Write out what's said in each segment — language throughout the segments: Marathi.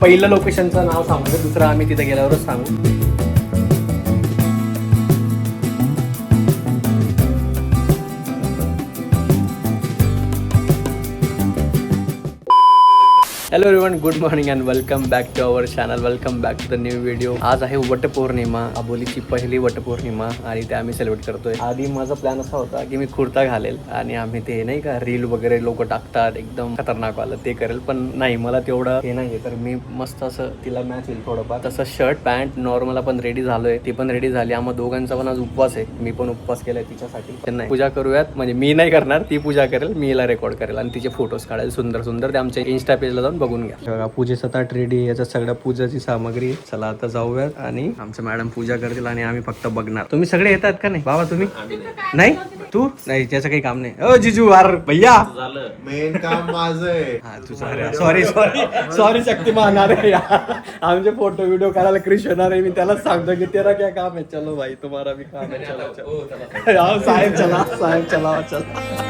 पहिलं लोकेशनचं नाव सांगू, दुसरं आम्ही तिथे गेल्यावरच सांगू. Hello everyone, good morning and welcome back to our channel. Welcome back to the new video. आज आहे वटपौर्णिमा, आबोलीची पहिली वटपौर्णिमा आणि ते आम्ही सेलिब्रेट करतोय. आधी माझा प्लॅन असा होता की मी कुर्ता घालेल आणि आम्ही ते नाही का रील वगैरे लोक टाकतात एकदम खतरनाक वाला ते करेल, पण नाही, मला तेवढं हे नाही, तर मी मस्त असं तिला मॅच येईल थोडंफार तसं शर्ट पॅन्ट नॉर्मल आपण रेडी झालोय, ती पण रेडी झाली. आम्हा दोघांचा पण आज उपवास आहे, मी पण उपवास केलाय तिच्यासाठी. नाही पूजा करूयात, म्हणजे मी नाही करणार, ती पूजा करेल, मी हिला रेकॉर्ड करेल आणि तिचे फोटोज काढेल सुंदर सुंदर. ते आमच्या इंस्टा पेजला जाऊन बघून घ्या. बघा पूजेचा ताट रेडी, याचा सगळ्या पूजाची सामग्री. चला आता जाऊयात आणि आमच्या मॅडम पूजा करतील आणि आम्ही फक्त बघणार. तुम्ही सगळे येतात का नाही बाबा? तुम्ही नाही, तू नाही, त्याचं काही काम नाही. ओ जिजू, अरे भैया झालं, मेन काम माझं आहे. हा तुझं. Sorry sorry sorry Shaktimaan. अरे आमचे फोटो व्हिडिओ करायला क्रिश होणार आहे, मी त्यालाच सांगतो की तेरा क्या काम है. चलो भाई, तुम्हारा भी काम है. चलो चलो साहेब, चला साहेब, चला चला.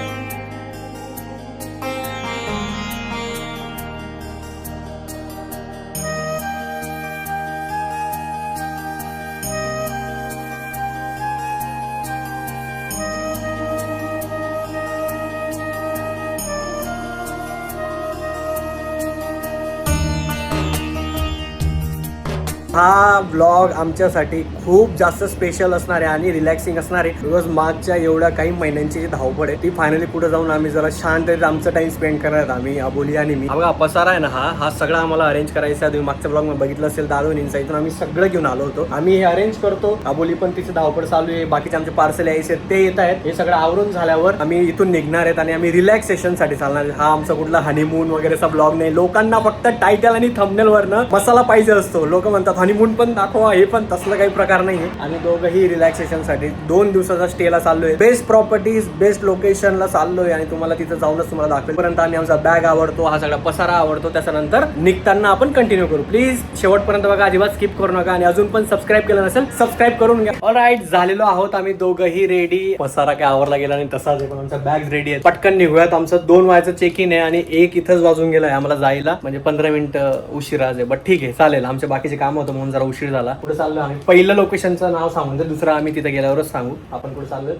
हा ब्लॉग आमच्यासाठी खूप जास्त स्पेशल असणार आहे आणि रिलॅक्सिंग असणार आहे. बिकॉज मागच्या एवढ्या काही महिन्यांची जी धावपळ आहे ती फायनली कुठे जाऊन आम्ही जरा शांत आमचा टाइम स्पेंड करणार. आम्ही अबोली आणि मी. बघा पसारा आहे ना, हा सगळा आम्हाला अरेंज करायचा. तुम्ही मागच्या ब्लॉग मध्ये बघितलं असेल, दादो इथून आम्ही सगळं घेऊन आलो होतो. आम्ही हे अरेंज करतो. अबोली पण तिचे धावपळ चालू आहे, बाकीचे आमचे पार्सल यायचे ते येत आहेत. हे सगळं आवरून झाल्यावर आम्ही इथून निघणार आहेत आणि आम्ही रिलॅक्सेशन साठी चालणार. हा आमचा कुठला हनीमून वगैरेचा ब्लॉग नाही. लोकांना फक्त टायटल आणि थंबनेल वरनं मसाला पाहिजे असतो. लोक म्हणतात हनीमून पण दाखवा, हे पण तसलं काही प्रकार नाहीये. आणि दोघंही रिलॅक्सेशन साठी 2 दिवसाचा स्टेला चाललोय. बेस्ट प्रॉपर्टीज, बेस्ट लोकेशनला चाललोय आणि तुम्हाला तिथं जाऊनच तुम्हाला दाखवेल. पर्यंत आम्ही आमचा बॅग आवडतो, हा सगळा पसारा आवडतो. त्याच्यानंतर निघताना आपण कंटिन्यू करू. प्लीज शेवटपर्यंत बघा, अजिबात स्किप करू नका. आणि अजून पण सबस्क्राईब केलं नसेल, सबस्क्राईब करून घ्या. ऑलराईट, झालेलो आहोत आम्ही दोघंही रेडी. पसारा काय आवरला गेला आणि तसाच पण आमचा बॅग रेडी आहे. पटकन निघूयात. आमचं 2 वाजता चेक इन आहे आणि 1 इथंच वाजून गेलाय आम्हाला जायला, म्हणजे 15 मिनिटं उशिरा आहे. बट ठीक आहे, चालेल. आमच्या बाकीचे काम होतं म्हणून जरा उशीर झाला. कुठे चाललो आम्ही? पहिलं लोकेशनचं नाव सांगून दे, दुसरं आम्ही तिथे गेल्यावरच सांगू. आपण कुठे चाललोय?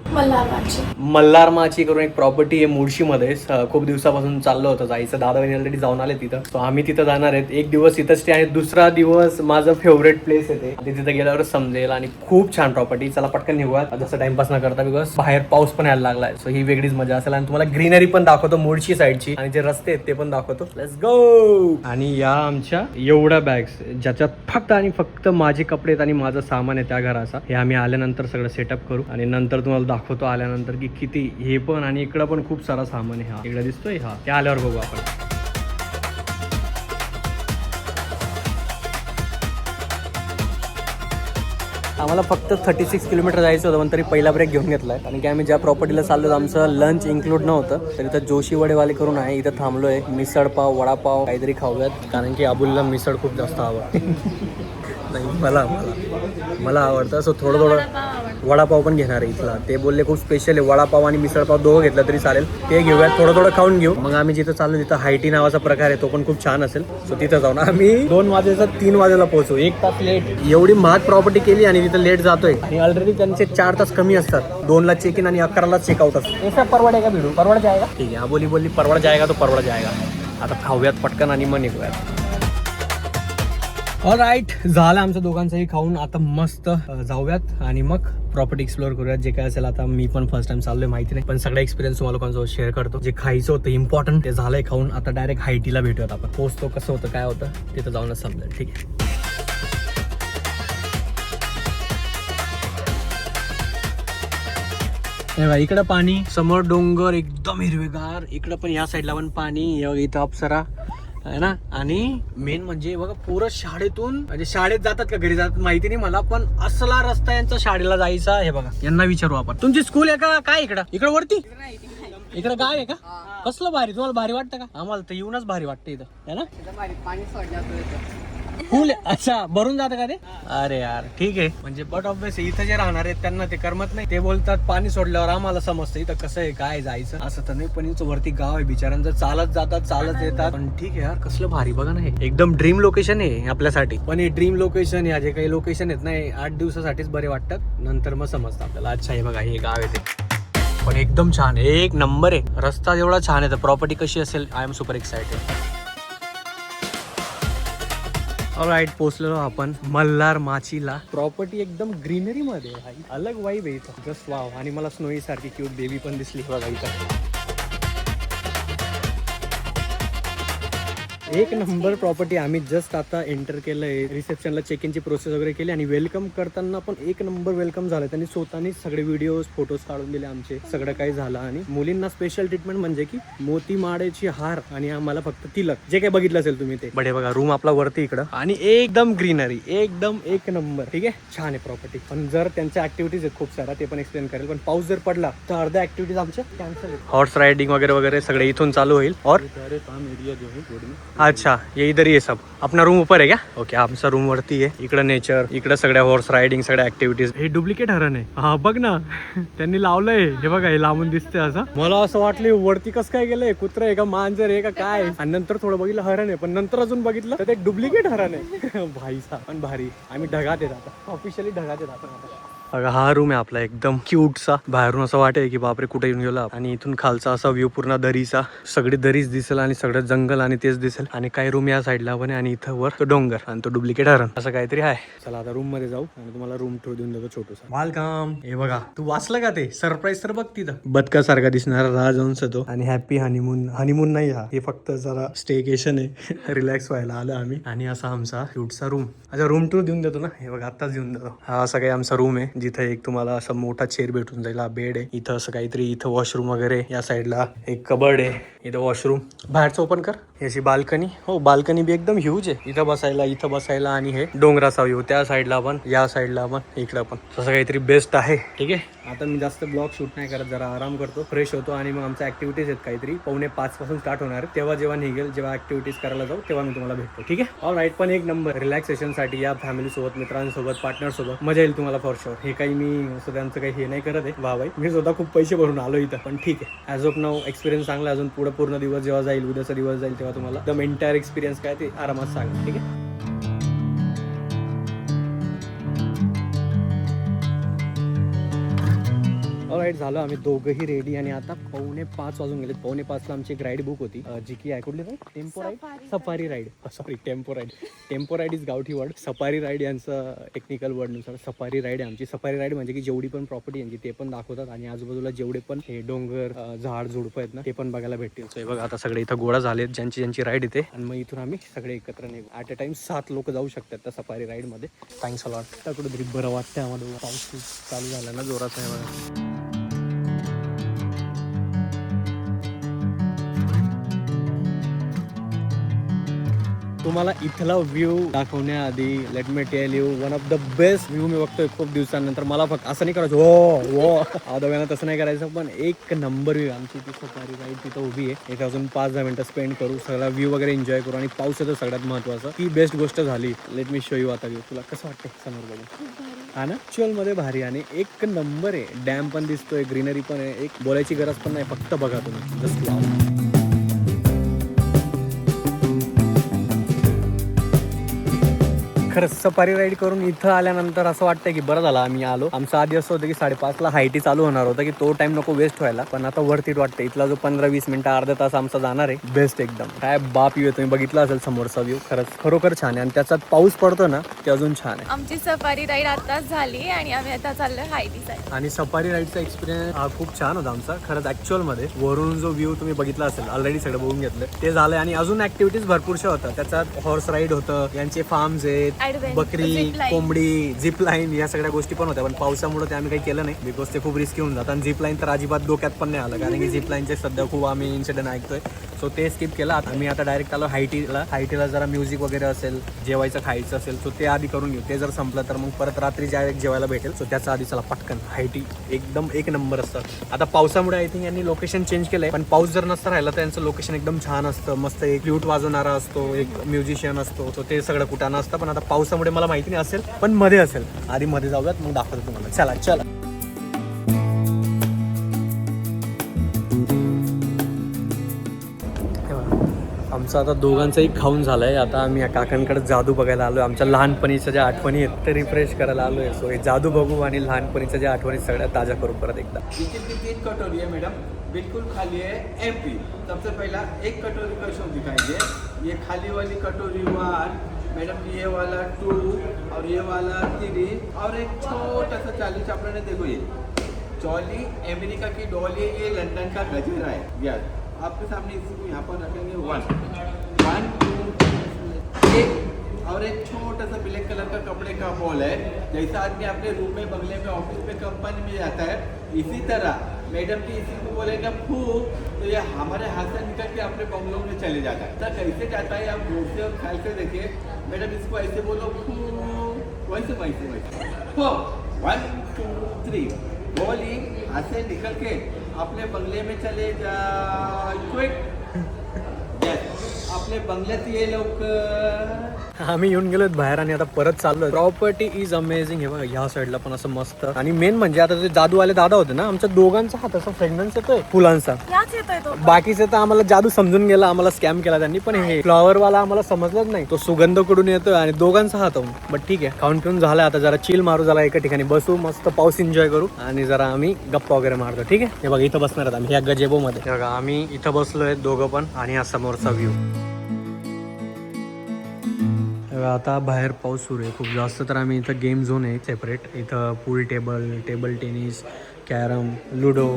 मल्हारमाची करून एक प्रॉपर्टी आहे मुळशीमध्ये. खूप दिवसापासून चाललं होतं जायचं. दादा ऑलरेडी जाऊन आले तिथं, सो आम्ही तिथं जाणार आहेत. 1 दिवस इथं स्टे आणि दुसरा दिवस माझं फेवरेट प्लेस आहे ते तिथे गेल्यावरच समजेल. आणि खूप छान प्रॉपर्टी. चला पटकन निघूया, जसं टाइमपास न करता, बिकॉज बाहेर पाऊस पण यायला लागलाय. सो ही वेगळीच मजा असेल आणि तुम्हाला ग्रीनरी पण दाखवतो मुळशी साईडची आणि जे रस्ते आहेत ते पण दाखवतो. Let's go. आणि या आमच्या एवढ्या बॅग्स, ज्याच्यात फक्त आणि फक्त माझे कपडे आणि माझं सामान आहे त्या घराचा. हे आम्ही आल्यानंतर सगळं सेटअप करू आणि नंतर तुम्हाला दाखवतो आल्यानंतर की किती हे पण. आणि इकडं पण खूप सारा सामान आहे. हा इकडे दिसतोय, हा त्या आल्यावर बघू आपण. आम्हाला फक्त 36 किलोमीटर जायचं होतं, पण तरी पहिला ब्रेक घेऊन घेतलाय. कारण की आम्ही ज्या प्रॉपर्टीला चाललो आमचं लंच इन्क्लूड नव्हतं. तर इथं जोशी वडेवाले करून आहे, इथं थांबलोय. मिसळ पाव, वडापाव काहीतरी खाऊयात, कारण की अबुलला मिसळ खूप जास्त आवडते. नाही, मला आवडतं. सो थोडं वडापाव पण घेणार आहे इथला. ते बोलले खूप स्पेशल आहे, वडापाव आणि मिसळपाव दोघं घेतलं तरी चालेल. ते घेऊयात, थोडं खाऊन घेऊ. मग आम्ही जिथं चाललो तिथं हायटी नावाचा प्रकार आहे, तो पण खूप छान असेल. सो तिथं जाऊन आम्ही 2 वाजेचा 3 वाजेला पोहोचू. 1 तास लेट. एवढी महाग प्रॉपर्टी केली आणि तिथं लेट जातोय. आणि ऑलरेडी त्यांचे 4 तास कमी असतात. 2ला चेक इन आणि 11ला चेकआउट असतं. ऐसा परवड आहे का भिडू? परवड जाएगा. ठीक आहे, बोली परवड जाएगा तो परवड जाएगा. आता खाऊयात पटकन आणि मग निघूयात. ऑलराईट, झालं आमच्या दोघांचंही खाऊन. आता मस्त जाऊयात आणि मग प्रॉपर्टी एक्सप्लोर करूयात. जे काय असेल, आता मी पण फर्स्ट टाइम चाललोय, माहिती नाही, पण सगळा एक्सपिरियन्स तुम्हाला लोकांसोबत शेअर करतो. जे खायचं होतं इम्पॉर्टंट ते झालंय खाऊन. आता डायरेक्ट हायटीला भेटूयात आपण. पोहोचतो, कसं होतं काय होतं तिथं जाऊनच समजेल. ठीक आहे. इकडं पाणी, समोर डोंगर एकदम हिरवेगार. इकडं पण या साईडला पण पाणी. इथं अप्सरा आहे ना. आणि मेन म्हणजे बघा, पुरं शाळेतून, म्हणजे शाळेत जातात का घरी जातात माहिती नाही मला, पण असला रस्ता यांचा शाळेला जायचा. हे बघा, यांना विचारू आपण. तुमची स्कूल आहे का काय? इकडं वरती इकडं गाव आहे का? कसलं भारी. तुम्हाला भारी वाटतं का? आम्हाला तर येऊनच भारी वाटतं इथं, है ना. पाणी सोडण्यात फुल अच्छा भरून जातं का ते? अरे यार ठीक आहे. म्हणजे बट ऑब्विस इथं जे राहणार आहेत त्यांना ते करमत नाही. ते बोलतात पाणी सोडल्यावर आम्हाला समजतं इथं कसं आहे काय जायचं असं तर नाही. पण इथं वरती गाव आहे बिचाऱ्यांचं, चालत जातात चालत येतात. पण ठीक आहे यार कसलं भारी बघा ना, हे एकदम ड्रीम लोकेशन आहे आपल्यासाठी. पण हे ड्रीम लोकेशन या जे काही लोकेशन आहेत नाही 8 दिवसासाठीच बरे वाटतात, नंतर मग समजतं आपल्याला अच्छा हे बघा हे गाव आहे ते. पण एकदम छान आहे, एक नंबर आहे. रस्ता जेवढा छान आहे तर प्रॉपर्टी कशी असेल I am super excited. Alright पोहोचलेलो आपण मल्हार माचीला. प्रॉपर्टी एकदम ग्रीनरी मध्ये आहे, अलग वाईब आहे इथं. Just wow. आणि मला स्नोई सारखी क्यूट बेबी पण दिसली बघा इथं. एक नंबर प्रॉपर्टी. आम्ही जस्ट आता एंटर केलंय, रिसेप्शनला चेक इनची प्रोसेस वगैरे केली आणि वेलकम करताना पण एक नंबर वेलकम झालं. त्यांनी स्वतःनीच सगळे व्हिडिओज फोटोज काढून दिले आमचे, सगळं काही झालं. आणि मुलींना स्पेशल ट्रीटमेंट म्हणजे की मोती माडेची हार आणि आम्हाला फक्त तिलक, जे काही बघितलं असेल तुम्ही ते. बडे बघा रूम आपला वरती इकडं आणि एकदम ग्रीनरी, एकदम एक नंबर. ठीक आहे छान आहे प्रॉपर्टी. पण जर त्यांच्या ऍक्टिव्हिटीज आहेत खूप साऱ्या, ते पण एक्सप्लेन करेल. पण पाऊस जर पडला तर अर्ध्या ऍक्टिव्हिटीज आमच्या कॅन्सल आहेत. हॉर्स रायडिंग वगैरे वगैरे सगळे इथून चालू होईल. और अच्छा ये इधर ये सब अपना रूम ऊपर है क्या? ओके आमचा रूम वरती आहे. इकडं नेचर, इकडं सगळ्या हॉर्स रायडिंग सगळ्या ऍक्टिव्हिटीज. हे डुप्लिकेट हरण आहे. हा बघ ना त्यांनी लावलंय हे बघा, हे लांबून दिसतंय असं. मला असं वाटलं वरती कसं काय गेलंय, कुत्र आहे का मांजर आहे का काय. आणि नंतर थोडं बघितलं हरण आहे, पण नंतर अजून बघितलं तर ते डुप्लिकेट हरण आहे. भाई साहब पण भारी. आम्ही ढगात येत आता, ऑफिशियली ढगात येत आता. बघा हा रूम आहे आपला एकदम क्यूटचा. बाहेरून असं वाटेल की बापरे कुठे येऊन गेला. आणि इथून खालचा असा व्ह्यू पूर्ण दरीचा, सगळी दरीच दिसेल आणि सगळं जंगल आणि तेच दिसेल. आणि काही रूम या साईडला पण आहे आणि इथं वर तो डोंगर आणि तो डुप्लिकेट हरण असं काहीतरी आहे. चला आता रूम मध्ये जाऊ आणि तुम्हाला रूम टूर देऊन देतो छोटूसा. वेलकम. हे बघा तू वाचलं का ते सरप्राईज तर बघ तिथं बदकासारखा दिसणारा राजहंस तो. आणि हॅपी हनीमून. हनीमून नाही हा, हे फक्त जरा स्टेकेशन आहे. रिलॅक्स व्हायला आलं आम्ही. आणि असा आमचा क्यूटचा रूम. अच्छा रूम टूर देऊन देतो ना, हे बघा आताच देऊन देतो. हा असा काही आमचा रूम आहे जिथे एक तुम्हाला असा मोठा चेअर भेटून जाईल. हा बेड आहे इथं, असं काहीतरी इथं वॉशरूम वगैरे. या साईडला एक कबर्ड आहे, इथं वॉशरूम. बाहेरचं ओपन कर. याची बाल्कनी. हो बाल्कनी बी एकदम ह्यूज आहे. इथं बसायला आणि हे डोंगराचा व्ह्यू त्या साईडला पण, या साईडला पण, इकडं पण. तसं काहीतरी बेस्ट आहे. ठीक आहे आता मी जास्त ब्लॉग शूट नाही करत, जरा आराम करतो, फ्रेश होतो आणि मग आमच्या ऍक्टिव्हिटीज आहेत काहीतरी 4:45 पासून स्टार्ट होणार. तेव्हा जेव्हा निघेल, जेव्हा ऍक्टिव्हिटीज करायला जाऊ तेव्हा मी तुम्हाला भेटतो. ठीक आहे ऑलराईट. पण एक नंबर रिलॅक्सेशन साठी या फॅमिली सोबत, मित्रांसोबत, पार्टनर सोबत मजा येईल तुम्हाला फॉर शुअर. हे काही मी सगळ्यांचं काही हे नाही करत आहे वा बाई, मी स्वतः खूप पैसे भरून आलो इथं. पण ठीक आहे ॲज ऑफ नाऊ एक्सपिरियन्स चांगला. अजून पुढे पूर्ण दिवस जेव्हा जाईल, उद्याचा दिवस जाईल, तेव्हा तुम्हाला एकदम एंटायर एक्सपिरियन्स काय ते आरामात सांगा. ठीक आहे ऑलराईट. झालं आम्ही दोघंही रेडी आणि आता 4:45 वाजून गेले. 4:45ला आमची एक राईड बुक होती, जी की आहे कुठली ride? Tempo ride, safari ride. Sorry tempo ride. Tempo ride is गावठी वर्ड, सफारी राईड यांचं टेक्निकल वर्डनुसार सफारी राईड आहे आमची. सफारी राईड म्हणजे की जेवढी पण प्रॉपर्टी यांची ते पण दाखवतात आणि आजूबाजूला जेवढे पण हे डोंगर, झाड झुडपं आहेत ना ते पण बघायला भेटतील. सो बघा आता सगळे इथं गोळा झालेत ज्यांची राईड येते. आणि मग इथून आम्ही सगळे एकत्र निघू. ॲट अ टाइम 7 लोक जाऊ शकतात त्या सफारी राईडमध्ये. Thanks a lot. त्या कुठेतरी बरं वाटतं आम्हाला. पाऊस चालू झाला ना जोरात आहे बघा. तुम्हाला इथला व्ह्यू दाखवण्याआधी let me tell you, one of the best view मी बघतोय खूप दिवसांनंतर. मला फक्त असं नाही करायचं हो आदव्यानं, तसं नाही करायचं. पण एक नंबर व्ह्यू आमची ती सफारी राईड तिथं उभी आहे. एक अजून 5-10 मिनिटं स्पेंड करू, सगळा व्ह्यू वगैरे एन्जॉय करू. आणि पाऊस येतो सगळ्यात महत्त्वाचं, ती बेस्ट गोष्ट झाली. लेट मी शो यू आता व्ह्यू. तुला कसं वाटतं समोर बघून? हा ना ॲक्च्युअल मध्ये भारी आणि एक नंबर आहे. डॅम पण दिसतोय, ग्रीनरी पण आहे. एक बोलायची गरज पण नाही, फक्त बघा तुम्ही. Just wow. खरंच सफारी राईड करून इथं आल्यानंतर असं वाटतं की बरं झालं आम्ही आलो. आमचं आधी असं होतं की 5:30ला हायटी चालू होणार होतं, की तो टाइम नको वेस्ट व्हायला. पण आता वरती वाटतं. इथला जो 15-20 मिनिटं अर्धा तास आमचा जाणार आहे बेस्ट एकदम. काय बाप व्ह्यू तुम्ही बघितला असेल समोरचा व्ह्यू, खरंच खरोखर छान आहे. आणि त्याच्यात पाऊस पडतो ना ते अजून छान आहे. आमची सफारी राईड आताच झाली आणि आम्ही आता चाललोय हायटीसाठी. आणि सफारी राईडचा एक्सपिरियन्स हा खूप छान होता आमचा खरंच. ऍक्च्युअल मध्ये वरून जो व्ह्यू तुम्ही बघितला असेल, ऑलरेडी सगळं बघून घेतलं ते झालंय. आणि अजून ऍक्टिव्हिटीज भरपूरशा होत्या. त्याच्यात हॉर्स राईड होतं, यांचे फार्म्स आहेत, बकरी, कोंबडी, झिप लाईन, या सगळ्या गोष्टी पण होत्या. पण पावसामुळे ते आम्ही काही केलं नाही, बिकॉज ते खूप रिस्की होऊन जातं. आणि झिप लाईन तर अजिबात डोक्यात पण नाही आलं, कारण की झिप लाईनचे सध्या खूप आम्ही इन्सिडेंट ऐकतोय. सो ते स्किप केला. आम्ही आता डायरेक्ट आलो हायटीला जरा म्युझिक वगैरे असेल, जेवायचं खायचं असेल सो ते आधी करून घेऊ. ते जर संपलं तर मग परत रात्री जेवायला भेटेल. सो त्याचा आधी चला पटकन. हायटी एकदम एक नंबर असतं. आता पावसामुळे आय थिंक यांनी लोकेशन चेंज केलंय, पण पाऊस जर नसता राहिला तर यांचं लोकेशन एकदम छान असतं. मस्त एक फ्लूट वाजवणारा असतो, एक म्युझिशियन असतो. सो ते सगळं कुठं नसतं, पण आता पावसामुळे मला माहिती नाही असेल, पण मध्ये असेल. आधी मध्ये जाऊयात मग दाखवतो तुम्हाला. चला आमचं आता दोघांचंही खाऊन झालंय. आता आम्ही या काकांकडे जादू बघायला आलोय. आमच्या लहानपणीच्या ज्या आठवणी आहेत ते रिफ्रेश करायला आलोय. सो हे जादू बघू आणि लहानपणीच्या ज्या आठवणी सगळ्या ताज्या करू परत एकदा. चिकन की 3 कटोरी है मैडम, बिल्कुल खाली है एम्प्टी. सबसे पहला एक कटोरी का शो दिखाएंगे. ये खाली वाली कटोरी 1, मैडम ये वाला 2 और ये वाला 3 और एक छोटा सा 40 आपने देखो. ये जॉली अमेरिका की डॉली, ये लंदन का गजरा है. यस, आपके सामने इसी को यहाँ पर रखेंगे. 1 2 एक और एक छोटा सा ब्लैक कलर का कपड़े का बॉल है. जैसा आदमी अपने रूम में, बंगले में, ऑफिस में, कंपनी में जाता है, इसी तरह मैडम की इसी को बोलेगा फूक, तो ये हमारे हाथ से निकल के अपने बंगलों में चले जाता है. तो कैसे जाता है आप गौर से और ख्याल से देखिए. मैडम इसको ऐसे बोलो फूक, वैसे 1 2 3 बॉली हाथ से निकल के अपने बंगले में चले जा. क्विक आपले बंगल्यात ये लवकर. आम्ही येऊन गेलोत बाहेर आणि आता परत चाललोय. Property is amazing. हे बघा ह्या साईडला पण असं मस्त. आणि मेन म्हणजे आता ते जादूवाले दादा होते ना, आमच्या दोघांचा हात असा फ्रेग्रन्स येतोय फुलांचा. बाकीचे तर आम्हाला जादू समजून गेला, आम्हाला स्कॅम केला त्यांनी. पण हे फ्लॉवर वाला आम्हाला समजलंच नाही. तो सुगंध कडून येतोय आणि दोघांचा हात होऊन. बट ठीक आहे, खाऊन पिऊन झालाय. आता जरा चिल मारू, जरा एका ठिकाणी बसू, मस्त पाऊस एन्जॉय करू आणि जरा आम्ही गप्पा वगैरे मारतो. ठीक आहे, हे बघा इथं बसणार आहेत आम्ही ह्या गजेबो मध्ये. हे बघा आम्ही इथं बसलोय दोघं पण, आणि हा समोरचा व्ह्यू. आता बाहेर पाऊस सुरू आहे खूप जास्त. तर आम्ही इथं गेम झोन आहे सेपरेट. इथं pool table tennis, carrom, ludo.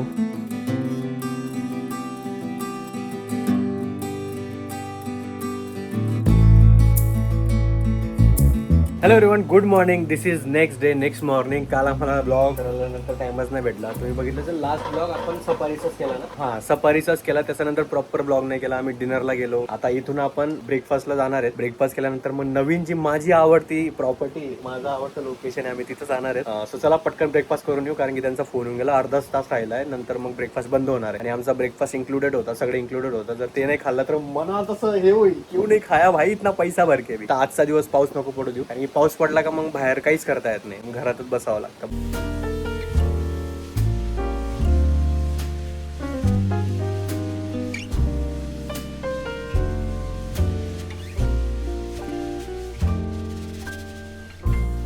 Hello everyone, good morning. This is next morning. काल आम्हाला ब्लॉग करायला टाइमच नाही भेटला. तुम्ही बघितलं तर लास्ट ब्लॉग आपण सफारीचाच केला ना. हा, सफारीचाच केला. त्याच्यानंतर प्रॉपर ब्लॉग नाही केला. आम्ही डिनरला गेलो. आता इथून आपण ब्रेकफास्टला जाणार आहेत. ब्रेकफास्ट केल्यानंतर मग नवीन जी माझी आवडती प्रॉपर्टी, माझं आवडतं लोकेशन आहे, आम्ही तिथं जाणार आहेत. सो चला पटकन ब्रेकफास्ट करून येऊ, कारण की त्यांचा फोन येऊन गेला. अर्धाच तास राहिला आहे, नंतर मग ब्रेकफास्ट बंद होणार आहे. आणि आमचा ब्रेकफास्ट इन्क्लुडेड होता, सगळे इन्क्लुडेड होतं. जर ते नाही खाल्लं तर मनात असं हे होईल, क्यों नाही खाया भाई, इतना पैसा भर के. आजचा दिवस पाऊस नको पडू देऊ, आणि पाऊस पडला का मग बाहेर काहीच करता येत नाही, घरातच बसावं लागतं.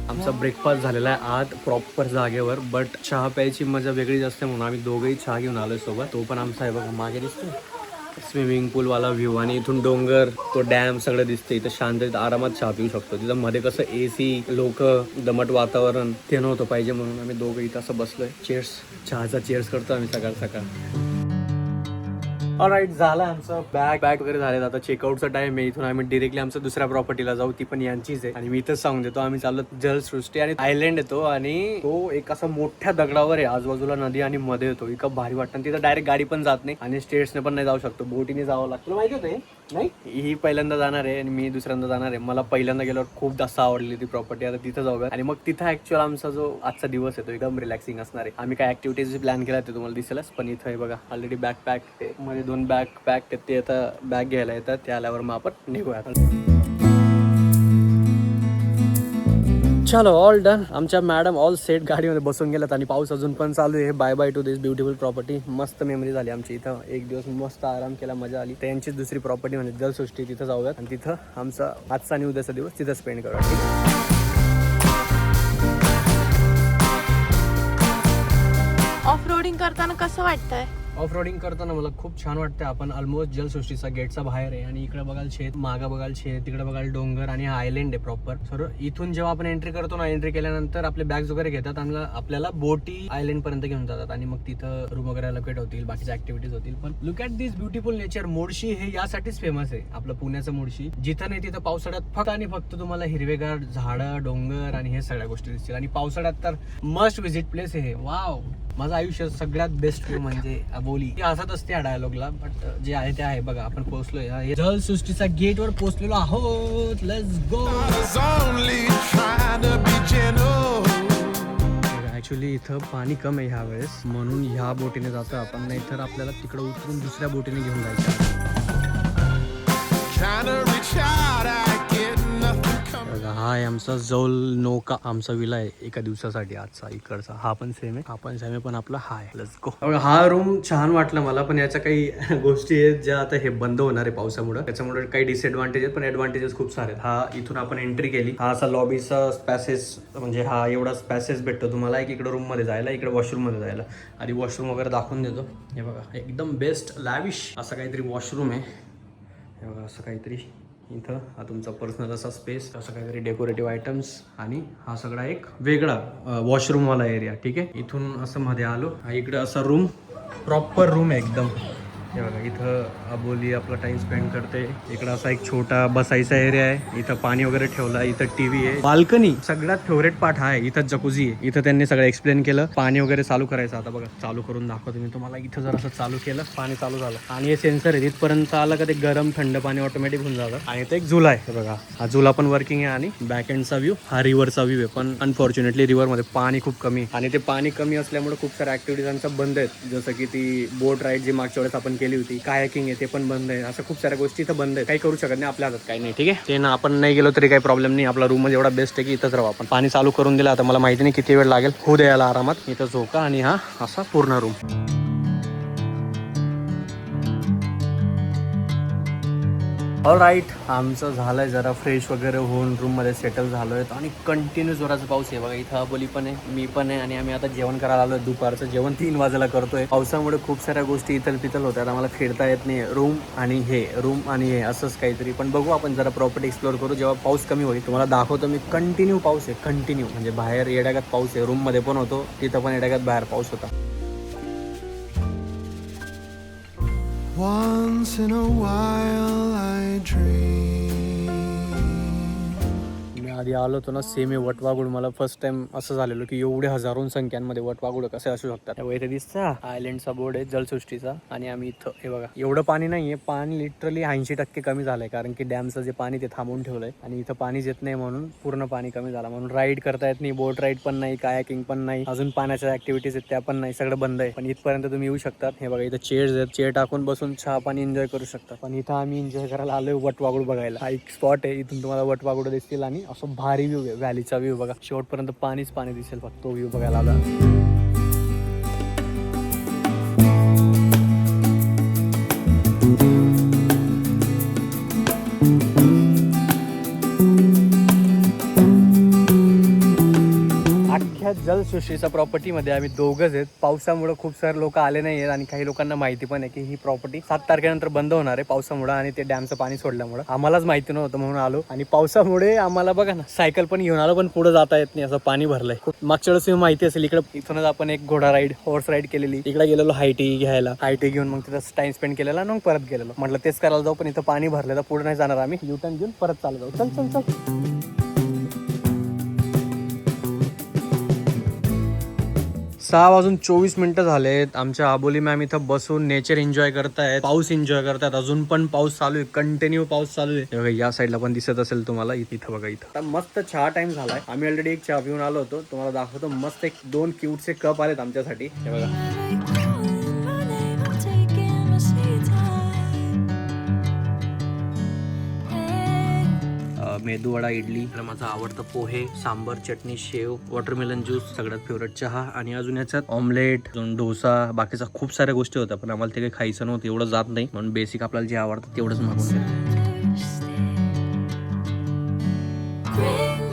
आमचा ब्रेकफास्ट झालेला आहे आज प्रॉपर जागेवर. बट चहा प्यायची मजा वेगळीच असते, म्हणून आम्ही दोघंही चहा घेऊन आलोय सोबत. तो पण आमचा आहे बघा, मागे दिसतो स्विमिंग पूल वाला व्ह्यू, आणि इथून डोंगर, तो डॅम सगळं दिसतं. इथं शांत आरामात चहा पिऊ शकतो. तिथं मध्ये कसं AC, लोक, दमट वातावरण ते नव्हतं पाहिजे, म्हणून आम्ही दोघं इथं असं बसलोय. चेअर्स, चहाचा चेअर्स करतो आम्ही सकाळ. ऑलराईट, झालं आमचं बॅग वगैरे झाले. आता चेकआउटचा टाइम आहे. इथून आम्ही डिरेक्टली आमच्या दुसऱ्या प्रॉपर्टीला जाऊ, ती पण यांचीच आहे. आणि मी इथंच सांगून देतो, आम्ही चाललो जलसृष्टी आणि आयलंड येतो, आणि तो एक असा मोठ्या दगडावर आहे. आजूबाजूला नदी आणि मध्ये येतो. इतकं भारी वाटतं. तिथं डायरेक्ट गाडी पण जात नाही, आणि स्टेट्सने पण नाही जाऊ शकतो, बोटीने जावं लागतं. माहिती होतं नाही? ही पहिल्यांदा जाणार आहे आणि मी दुसऱ्यांदा जाणार आहे. मला पहिल्यांदा गेल्यावर खूप जास्त आवडली ती प्रॉपर्टी. आता तिथं जाऊया, आणि मग तिथं ऍक्च्युअल आमचा जो आजचा दिवस आहे तो एकदम रिलॅक्सिंग असणार आहे. आम्ही काय ऍक्टिव्हिटीज प्लॅन केला ते तुम्हाला दिसेलच. पण इथं आहे बघा, ऑलरेडी बॅकपॅक मध्ये 2 बॅकपॅक ते आता बॅग घ्यायला येतात. ते आल्यावर मग आपण निघूया. चलो, ऑल डन. आमच्या मॅडम ऑल सेट गाडीमध्ये बसून गेल्यात, आणि पाऊस अजून पण चालू आहे. Bye bye to this beautiful property. मस्त मेमरी झाली आमची. इथं एक दिवस मस्त आराम केला, मजा आली. त्यांचीच दुसरी प्रॉपर्टी म्हणजे जलसृष्टी, तिथं जाऊयात, आणि तिथं आमचा आजचा आणि उद्याचा दिवस तिथं स्पेंड करूया. ऑफ रोडिंग करताना कसं वाटतंय? ऑफ रोडिंग करताना मला खूप छान वाटतं. आपण ऑलमोस्ट जलसृष्टीचा गेटचा बाहेर आहे, आणि इकडे बघाल शेत, मागं बघाल शेत, तिकडे बघाल डोंगर, आणि आयलंड आहे प्रॉपर. सर इथून जेव्हा आपण एंट्री करतो ना, एंट्री केल्यानंतर आपले बॅग्स वगैरे घेतात, आणि आपल्याला बोटी आयलंड पर्यंत घेऊन जातात, आणि मग तिथं रूम वगैरे लोकेट होतील, बाकीच्या ऍक्टिव्हिटीज होतील. पण look at this beautiful nature. Mulshi हे यासाठीच फेमस आहे, आपलं पुण्याचं मुळशी. जिथं नाही तिथं पावसाळ्यात फक्त आणि फक्त तुम्हाला हिरवेगार झाडं, डोंगर आणि हे सगळ्या गोष्टी दिसतील. आणि पावसाळ्यात तर मस्ट विजिट प्लेस आहे हे. वाव, माझं आयुष्य सगळ्यात बेस्ट व्ह्यू म्हणजे आबोली असत असते या डायलॉगला, बट जे आहे ते आहे. बघा आपण पोहोचलोय जलसृष्टीचा गेट वर पोहोचलेलो आहोत. Let's go. ऍक्च्युली इथं पाणी कम आहे ह्या वेळेस, म्हणून ह्या बोटीने जातो आपण, नाही तर आपल्याला तिकडे उतरून दुसऱ्या बोटीने घेऊन जायचं. हा आहे आमचा जौल नौका, आमचा विला आहे एका दिवसासाठी आजचा इकडचा. हा पण सेम आहे, पण आपला हा आहे. Let's go. हा रूम छान वाटला मला, पण याच्या काही गोष्टी आहेत ज्या आता हे बंद होणार आहे पावसामुळे. त्याच्यामुळे काही डिसएडव्हान्टेज आहेत, पण ऍडव्हान्टेजेस खूप सारे आहेत. हा इथून आपण एंट्री केली, हा असा लॉबीचा पॅसेज, म्हणजे हा एवढा पॅसेज भेटतो तुम्हाला. एक इकडे रूम मध्ये जायला, इकडे वॉशरूम मध्ये जायला. आधी वॉशरूम वगैरे दाखवून देतो. हे बघा एकदम बेस्ट लॅविश असं काहीतरी वॉशरूम आहे. हे बघा असं काहीतरी इथं हा तुमचा पर्सनल असा स्पेस, असं काहीतरी डेकोरेटिव्ह आयटम्स, आणि हा सगळा एक वेगळा वॉशरूमवाला एरिया. ठीक आहे, इथून असं मध्ये आलो. हा इकडे असा रूम, प्रॉपर रूम आहे एकदम. हे बघा इथं अबोली आपला टाइम स्पेंड करते. इकडं असा एक छोटा बसायचा एरिया आहे, इथं पाणी वगैरे ठेवला, इथं टीव्ही आहे. बाल्कनी सगळ्यात फेवरेट पार्ट हा आहे. इथं जकुझी आहे, इथं त्यांनी सगळं एक्सप्लेन केलं. पाणी वगैरे चालू करायचं. आता बघा चालू करून दाखवतो मी तुम्हाला. इथं जर असं चालू केलं, पाणी चालू झालं, आणि हे सेन्सर आहे तिथपर्यंत आलं का ते गरम थंड पाणी ऑटोमॅटिक होऊन जातं. आणि इथं एक झुला आहे. बघा हा झुला पण वर्किंग आहे, आणि बॅक एंडचा व्ह्यू हा रिव्हरचा व्ह्यू आहे. पण अनफॉर्च्युनेटली रिव्हरमध्ये पाणी खूप कमी, आणि ते पाणी कमी असल्यामुळे खूप साऱ्या ऍक्टिव्हिटीजांचा बंद आहेत. जसं की ती बोट राईड जी मागच्या वेळेस आपण केली होती, कायाकिंग आहे ते पण बंद आहे. असं खूप साऱ्या गोष्टी इथं बंद आहेत, काही करू शकत नाही आपल्या हातात काही नाही. ठीक आहे, ते ना आपण नाही गेलो तरी काही प्रॉब्लेम नाही. आपला रूम मध्ये एवढा बेस्ट आहे की इथंच राहू आपण. पाणी चालू करून दिलं. आता मला माहिती नाही किती वेळ लागेल, होऊ द्यायला आरामात. इथं झोका, आणि हा असा पूर्ण रूम. ऑलराईट, आमचं झालंय जरा फ्रेश वगैरे होऊन रूममध्ये सेटल झालोय, आणि कंटिन्यू जोराचा पाऊस आहे. बघा इथं अबोली पण आहे, मी पण आहे, आणि आम्ही आता जेवण करायला आलोय. दुपारचं जेवण 3 वाजेला करतोय. पावसामुळे खूप साऱ्या गोष्टी इथल पितल होत्यात, आम्हाला फिरता येत नाही. रूम आणि हे असंच काहीतरी. पण बघू आपण जरा प्रॉपर्टी एक्सप्लोर करू जेव्हा पाऊस कमी होईल. तुम्हाला दाखवतो मी. कंटिन्यू पाऊस आहे, कंटिन्यू, म्हणजे बाहेर येड्यागात पाऊस आहे. रूममध्ये पण होतो, तिथं पण येड्यागात बाहेर पाऊस होता. Once in a while I dream. मी आधी आलो होतो ना सेमी वटवागुड, मला फर्स्ट टाइम असं झालेलं की एवढे हजारों संख्यांमध्ये वटवागुड कसे असू शकतात. तेव्हा इथे दिसता आयलंडचा बोर्ड आहे जलसृष्टीचा, आणि आम्ही इथं हे बघा एवढं पाणी नाहीये. पाणी लिटरली 80% कमी झालंय, कारण की डॅमचं जे पाणी ते थांबवून ठेवलंय, आणि इथं पाणी येत नाही म्हणून पूर्ण पाणी कमी झालं. म्हणून राईड करता येत नाही, बोट राईड पण नाही, कायाकिंग पण नाही, अजून पाण्याच्या ऍक्टिव्हिटीज आहेत त्या पण नाही, सगळं बंद आहे. पण इथपर्यंत तुम्ही येऊ शकतात. हे बघा इथं चेअर्स आहेत, चेअर टाकून बसून चहा पाणी एन्जॉय करू शकता. पण इथं आम्ही एन्जॉय करायला आलोय वटवागुड बघायला. हा एक स्पॉट आहे, इथून तुम्हाला वटवागुड दिसतील, आणि असं भारी व्ह्यू आहे. व्हॅलीचा व्ह्यू बघा, शेवटपर्यंत पाणीच पाणी दिसेल, फक्त तो व्ह्यू बघायला आला. जलसृष्टीचा प्रॉपर्टीमध्ये आम्ही दोघंच आहेत. पावसामुळे खूप सारे लोक आले नाही आहेत, आणि काही लोकांना माहिती पण आहे की ही प्रॉपर्टी 7 तारखेनंतर बंद होणार आहे पावसामुळे, आणि ते डॅमचं पाणी सोडल्यामुळे. आम्हालाच माहिती नव्हतं म्हणून आलो, आणि पावसामुळे आम्हाला बघा ना सायकल पण घेऊन आलो, पण पुढे जाता येत नाही, असं पाणी भरलंय. मागच्या वेळेस तुम्ही माहिती असेल इथूनच आपण एक घोडा राईड, हॉर्स राईड केलेली. इकडे गेलेलो हायटी घ्यायला, हायटी घेऊन मग तिथं टाइम स्पेंड केलेला, मग परत गेलेलो. म्हटलं तेच करायला जाऊ, पण इथं पाणी भरलेलं, पुढे नाही जाणार आम्ही. युटर्न घेऊन परत चालू जाऊ. चल चल चल. 6:24 झालेत. आमच्या आबोली मॅम इथं बसून नेचर एन्जॉय करतायत, पाऊस एन्जॉय करतायत. अजून पण पाऊस चालू आहे, कंटिन्यू पाऊस चालू आहे. या साईडला पण दिसत असेल तुम्हाला. इथं बघा, इथं मस्त चहा टाइम झालाय. आम्ही ऑलरेडी एक चहा पिऊन आलो होतो, तुम्हाला दाखवतो. मस्त 2 क्यूटचे कप आलेत आमच्यासाठी. हे बघा, मेदूवडा, इडली, माझं आवडतं पोहे, सांबर, चटणी, शेव, वॉटरमेलन ज्यूस, सगळ्यात फेवरेट चहा, आणि अजून याच्यात ऑमलेट, डोसा, बाकीच्या खूप साऱ्या गोष्टी होत्या. पण आम्हाला ते काही खायचं नव्हतं, एवढं जात नाही, म्हणून बेसिक आपल्याला जे आवडतं तेवढंच मागून घेतो.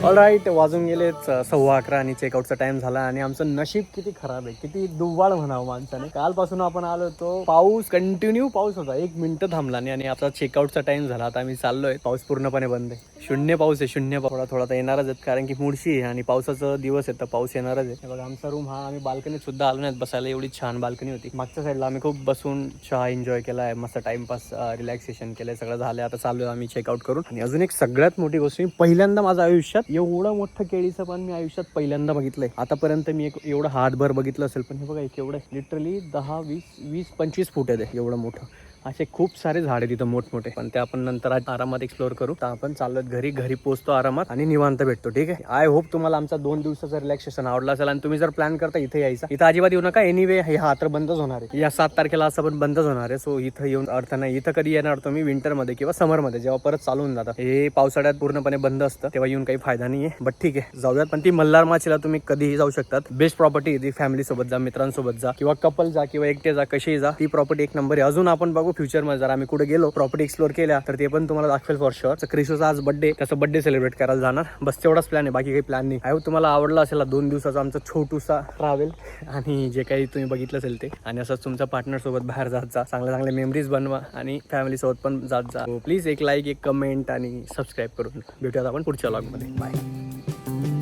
ऑलराईट, वाजून गेलेत 11:15 आणि चेकआउटचा टाइम झाला. आणि आमचं नशीब किती खराब आहे, किती दुव्वाळ म्हणावं माणसाने. कालपासून आपण आलो तो पाऊस, कंटिन्यू पाऊस होता, 1 मिनिट थांबला नाही, आणि आता चेकआउटचा टाइम झाला. आता आम्ही चाललोय, पाऊस पूर्णपणे बंद आहे. शून्य पाऊस आहे, शून्य. थोडा थोडा तर येणारच आहेत, कारण की मुळशी आहे आणि पावसाचा दिवस आहे, तर पाऊस येणारच आहे. बघा आमचा रूम हा, आम्ही बाल्कनीत सुद्धा आलो नाहीत बसायला, एवढी छान बाल्कनी होती. मागच्या साईडला आम्ही खूप बसून चहा एन्जॉय केलाय, मस्त टाइमपास, रिलॅक्सेशन केलंय, सगळं झालंय. आता चाललोय आम्ही चेकआउट करून. आणि अजून एक सगळ्यात मोठी गोष्ट, मी पहिल्यांदा माझ्या आयुष्यात एवढं मोठं केळीचं पण मी आयुष्यात पहिल्यांदा बघितलंय. आतापर्यंत मी एक एवढं हातभर बघितलं असेल, पण हे बघा एक एवढं लिटरली 10-20-25 फूट आहे ते, एवढं मोठं. असे खूप सारे झाड आहे तिथं मोठमोठे, पण ते आपण नंतर आज आरामात एक्सप्लोर करू. तर आपण चालत घरी पोहोचतो आरामात आणि निवांत भेटतो. ठीक आहे. आय होप तुम्हाला आमचा 2 दिवसाचा रिलॅक्सेशन आवडला असेल आणि तुम्ही जर प्लॅन करता इथे यायचा, इथं अजिबात येऊ नका. एनिवे हे हा तर बंदच होणार आहे, या 7 तारखेला असं पण बंदच होणार आहे. सो इथं येऊन अर्थ नाही. इथं कधी येणार तुम्ही विंटरमध्ये किंवा समरमध्ये, जेव्हा परत चालू होऊन जातं. हे पावसाळ्यात पूर्णपणे बंद असतं, तेव्हा येऊन काही फायदा नाही आहे. बट ठीक आहे, जाऊयात. पण ती मल्हार माचीला तुम्ही कधीही जाऊ शकतात. बेस्ट प्रॉपर्टी आहे ती. फॅमिली सोबत जा, मित्रांसोबत जा, किंवा कपल जा, किंवा एकटे जा, कशीही जा. ती प्रॉपर्टी एक नंबर आहे. अजून आपण बघू फ्युचरमध्ये जर आम्ही कुठे गेलो, प्रॉपर्टी एक्सप्लोर केल्या, तर ते पण तुम्हाला दाखवेल फॉर शुअर. क्रिशोचा आज बर्थडे, त्याचा बर्थडे सेलिब्रेट करायला जाणार. बस तेवढाच प्लॅन आहे, बाकी काही प्लॅन नाही. आय होप तुम्हाला आवडला असेल 2 दिवसाचा आमचा छोटूसा ट्रॅव्हल, आणि जे काही तुम्ही बघितलं असेल ते. आणि असंच तुमच्या पार्टनर सोबत बाहेर जात जा, चांगल्या मेमरीज बनवा, आणि फॅमिली सोबत पण जात जा. प्लीज एक लाईक, एक कमेंट आणि सबस्क्राईब करून भेटूयात आपण पुढच्या व्लॉगमध्ये. बाय.